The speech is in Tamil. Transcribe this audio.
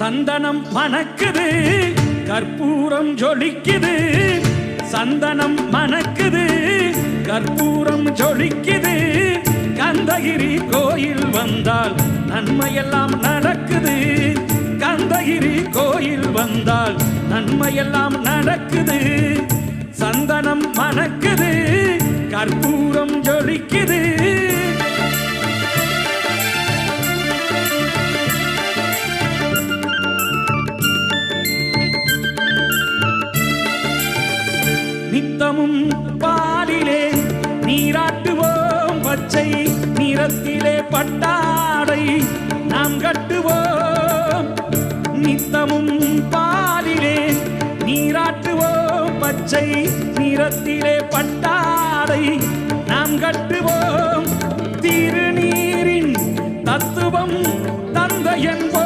சந்தனம் மணக்குது, கற்பூரம் ஜொலிக்குது. சந்தனம் மணக்குது, கற்பூரம் ஜொலிக்குது. கந்தகிரி கோயில் வந்தால் நன்மையெல்லாம் நடக்குது. கந்தகிரி கோயில் வந்தால் நன்மையெல்லாம் நடக்குது. சந்தனம் மணக்குது, கற்பூரம் ஜொலிக்குது. நித்தமும் பாலிலே நீராட்டுவோம், பச்சை நிறத்திலே பட்டாடை நாம் கட்டுவோம். நித்தமும் பாலிலே நீராட்டுவோம், பச்சை நிறத்திலே பட்டாடை நாம் கட்டுவோம். திருநீரின் தத்துவம் தந்தையன்